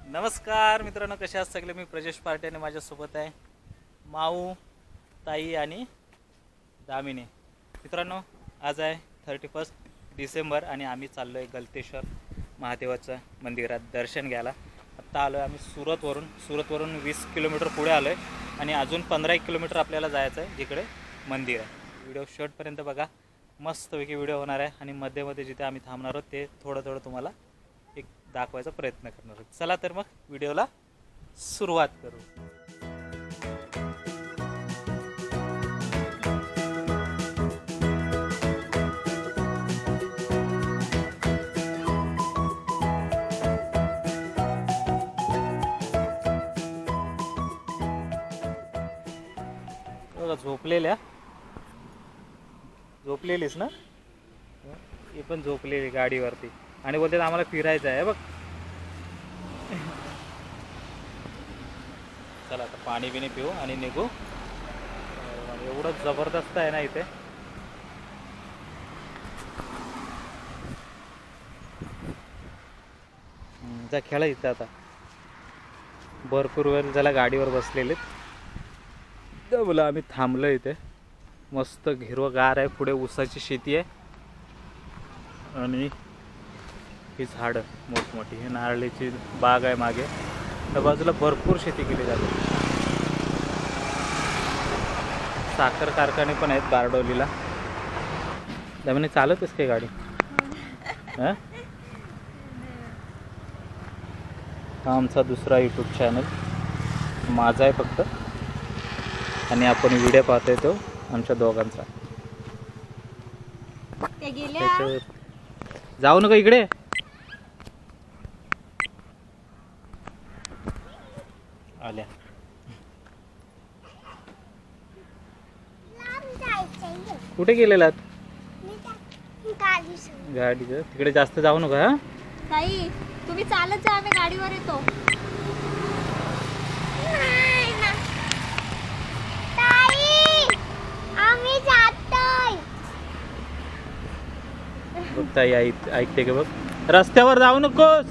नमस्कार मित्रांनो, कसे आहात सगळे? मी प्रजेश पार्टे आणि माझ्यासोबत आहे माऊ, ताई आणि दामिनी. मित्रांनो, आज आहे 31 डिसेंबर आणि आम्ही चाललो आहे गलतेश्वर महादेवाच्या मंदिरात दर्शन घ्यायला. आत्ता आलो आहे आम्ही सुरतवरून 20 किलोमीटर पुढे आलो आहे आणि अजून 15 किलोमीटर आपल्याला जायचं आहे जिकडे मंदिर आहे. व्हिडिओ शेवटपर्यंत बघा, मस्तपैकी व्हिडिओ होणार आहे आणि मध्ये मध्ये जिथे आम्ही थांबणार आहोत ते थोडं तुम्हाला एक दाखवायचा प्रयत्न करणार आहोत. चला तर मग व्हिडिओला सुरुवात करू. बघा, झोपलेलीस ना? हे पण झोपलेली गाडीवरती आणि बोलतात आम्हाला फिरायचं आहे. बघ, चला आता पाणी बिणी पिऊ आणि निघू. एवढं जबरदस्त आहे ना इथे. जा खेळा इथे. आता भरपूर वेळ झाला गाडीवर बसलेले. बोला आम्ही थांबलो इथे. मस्त हिरवगार आहे, पुढे ऊसाची शेती आहे आणि ही झाडं मोठमोठी. ही नारळीची बाग आहे मागे. त्या बाजूला भरपूर शेती केली जाते. साखर कारखाने पण आहेत बारडोलीला. त्यामुळे चालतच काही गाडी. हा आमचा दुसरा यूट्यूब चॅनल माझा आहे फक्त, आणि आपण व्हिडिओ पाहतोय तो आमच्या दोघांचा. जाऊ नका इकडे. आल्या कुठे गेलेलात? गाडीचं तिकडे जास्त जाऊ नका. हा ताई, तुम्ही चालत जा, आम्ही गाडीवर येतो. बघ ताई ऐकते का? बघ, रस्त्यावर जाऊ नकोस.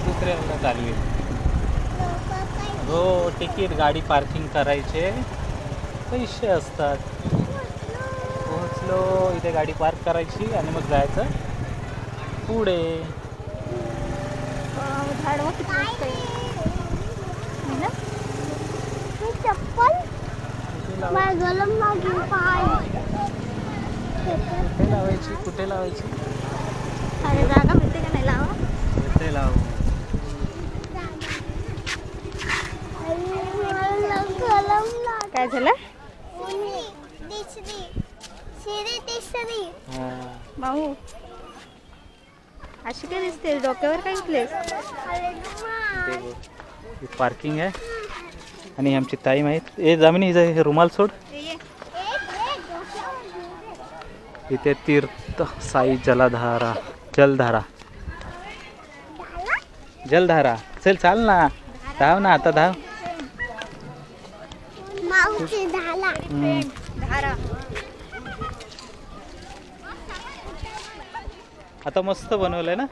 दुसऱ्यांना चालली हो. तिकीट, गाडी पार्किंग करायचे पैसे असतात. पोहोचलो इथे, गाडी पार्क करायची आणि मग जायचं पुढे. कुठे लावायची? अरे जागा मिळते का नाही? लावा. कुठे लावू? काय झालं? भाऊ, अशी काय दिसते? डोक्यावर काय घेतलेस? पार्किंग आहे आणि आमची ताई माहीत. ए जामिनी, हे रुमाल सोड. इथे तीर्थ साई जलधारा. चल चाल ना, धाव ना आता, धाव. आता मस्त बनवलंय ना.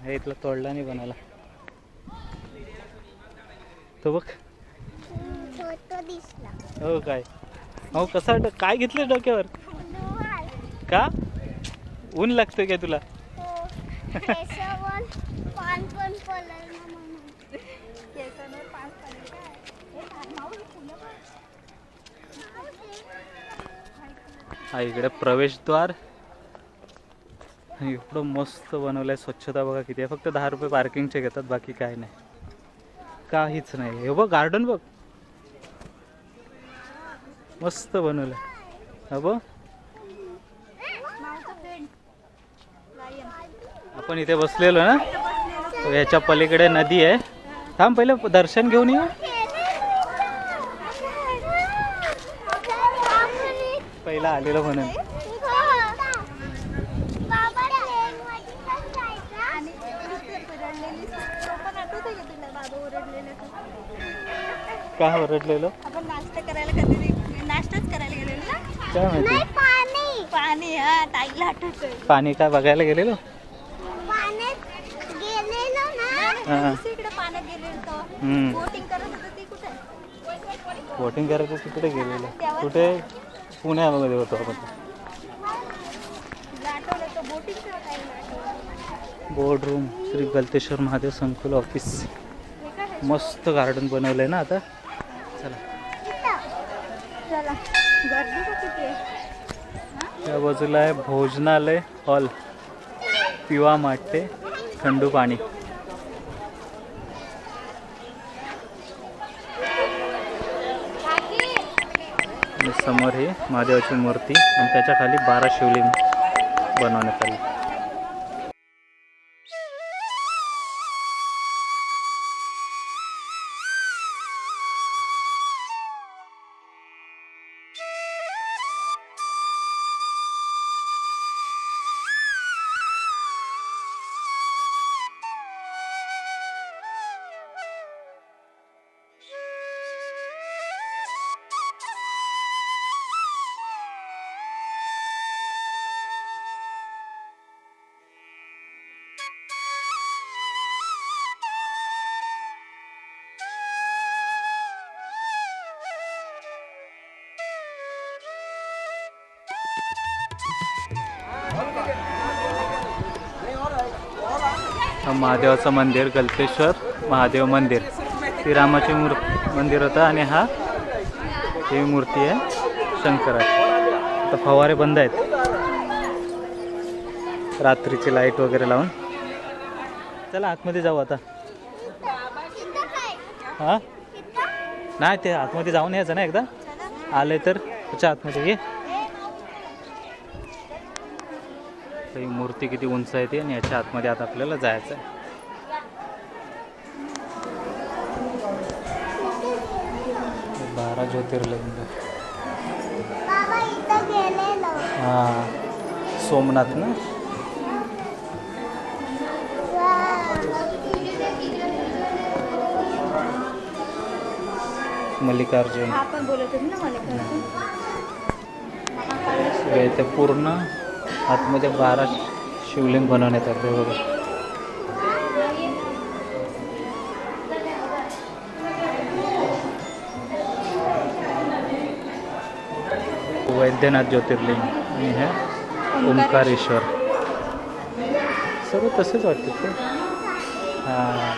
हे इथलं तोडला नाही बनवला तो. बघ हो. काय हो, कसा काय घेतलं डोक्यावर? का ऊन लागतोय काय तुला? हा इकडे प्रवेशद्वार. एवढं मस्त बनवलंय. स्वच्छता बघा किती आहे. फक्त 10 रुपये पार्किंगचे घेतात, बाकी काय नाही, काहीच नाही. हे बघ गार्डन बघ, मस्त बनवलंय. हा बघ, आपण इथे बसलेलो ना, तर ह्याच्या पलीकडे नदी आहे. थांब पहिले दर्शन घेऊन येऊ. पहिला आलेलो म्हणून. का ओरडलेलो? आपण नाश्ता करायला कधी नाश्ताच करायला गेलेलो ना. काय माहिती. पाणी पाणी हा ताईला आठवतंय. पाणी काय बघायला गेलेलो? पाण्यात गेलेलो ना. हा. दुसरीकडे पाण्यात गेलेलो. हम्म. बोटिंग करत होतो ती कुठे? बोटिंग करायचं तिकडे गेलेलो. कुठे? पुण्यामध्ये होतो आपण. तुला आठवलं तर बोटिंग करत आहे. बोर्ड रूम श्री गलतेश्वर महादेव संकुल ऑफिस. मस्त गार्डन बनवलंय ना आता. चला चला गर्दी तर किती आहे. त्या बाजूला आहे भोजनालय हॉल, पिवा माटे थंडू पाणी. आणि समोर ही महादेवाची मूर्ती आणि त्याच्या खाली 12 शिवलिंग बनवण्यात आली. हा महादेवाचं मंदिर गलतेश्वर महादेव मंदिर. ती रामाची मंदिर होतं आणि हा ही मूर्ती आहे शंकराची. आता फवारे बंद आहेत, रात्रीची लाईट वगैरे लावून. चला आतमध्ये जाऊ आता. हां नाही ते आतमध्ये जाऊन यायचं ना एकदा आले तर. त्याच्या आतमध्ये ये. ही मूर्ती किती उंच आहे ती आणि याच्या आतमध्ये आता आपल्याला जायचं आहे. 12 ज्योतिर्लिंग. हां सोमनाथ ना. मल्लिकार्जुन. आपण बोलत होतो ना मल्लिकार्जुन. इथे पूर्ण आतमध्ये 12 शिवलिंग बनवण्यात आले बघा. वैद्यनाथ ज्योतिर्लिंग आणि हे ओंकारेश्वर. सर्व तसेच वाटते ते. हां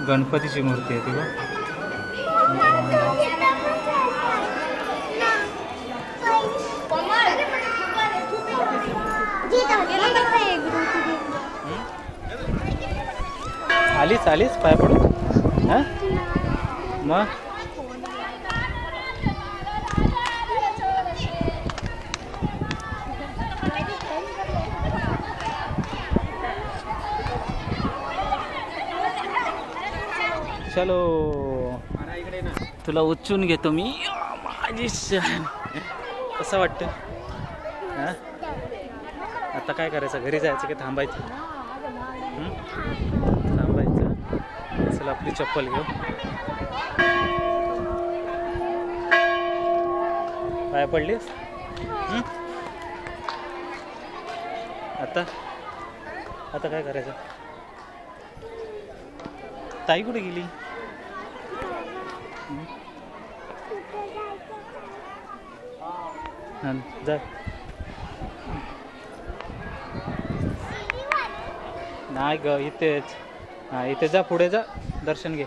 गणपतीची मूर्ती आहे ती बघ. आलीच पाय पडू. हां मग चलो तुला उचलून घेतो मी. माझी कसं वाटतं? हां आता काय करायचं? घरी जायचं की थांबायचं? थांबायचं. चला आपली चप्पल घेऊ. पाय पडलीस? आता काय करायचं? ताई कुठे गेली? जा. नाही ग इथेच. हां इथे जा, पुढे जा, दर्शन घे.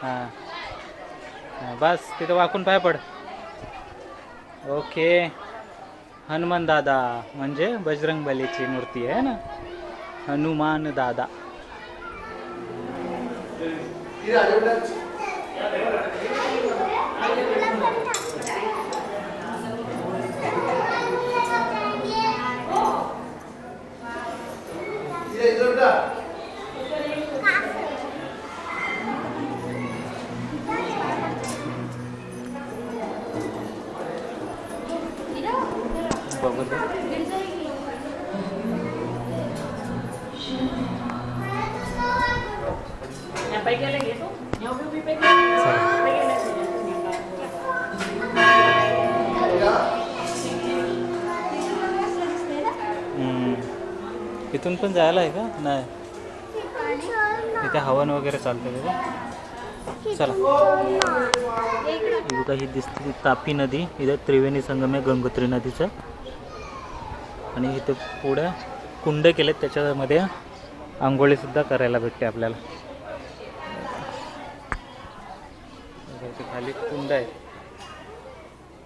हां बस तिथं वाकून पाय पड. ओके. हनुमान दादा म्हणजे बजरंगबलीची मूर्ती आहे ना. हनुमान दादा. बघू दे. इथून पण जायला आहे का? नाही, इथे हवन वगैरे चालतं का? चला. बघा ही दिसते तापी नदी. इथे त्रिवेणी संगम आहे गंगोत्री नदीचं. आणि इथे पुढे कुंड केलेत, त्याच्यामध्ये आंघोळीसुद्धा करायला भेटते आपल्याला. इथे खाली कुंड आहे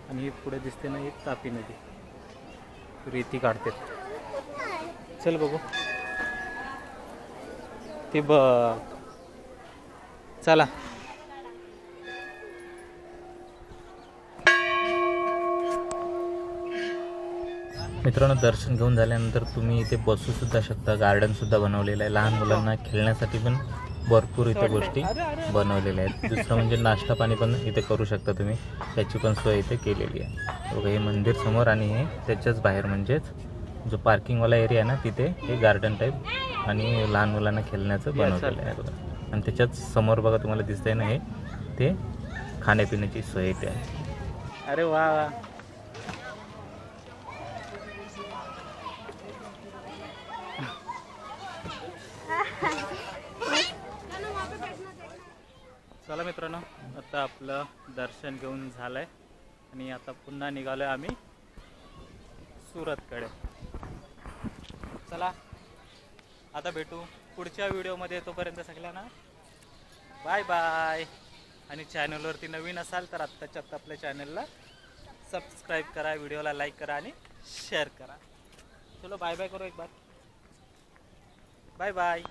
आणि ही पुढे दिसते ना, ही तापी नदी रेती काढते. चल बघू ती चला. मित्रांनो, दर्शन घेऊन झाल्यानंतर तुम्ही इथे बसूसुद्धा शकता. गार्डनसुद्धा बनवलेलं आहे. लहान मुलांना खेळण्यासाठी पण भरपूर इथे गोष्टी बनवलेल्या आहेत. दुसरं म्हणजे नाश्ता पाणी पण इथे करू शकता तुम्ही, त्याची पण सोय इथे केलेली आहे. बघा हे मंदिर समोर आणि हे त्याच्याच बाहेर म्हणजेच जो पार्किंगवाला एरिया आहे ना, तिथे हे गार्डन टाईप आणि लहान मुलांना खेळण्याचं बनवलेलं आहे बघा. आणि त्याच्याच समोर बघा तुम्हाला दिसतंय ना, हे ते खाण्यापिण्याची सोय इथे आहे. अरे वा वा. चला मित्रांनो, आता आपलं दर्शन घेऊन झालंय आणि आता पुन्हा निघालोय आम्ही सुरतकडे. चला आता भेटू पुढच्या व्हिडिओमध्ये. तोपर्यंत सगळ्यांना बाय बाय. आणि चॅनलवरती नवीन असाल तर आत्ताच्या आत्ता आपल्या चॅनलला सबस्क्राईब करा, व्हिडिओला लाईक करा आणि शेअर करा. चलो बाय बाय करो एक बार. Bye bye.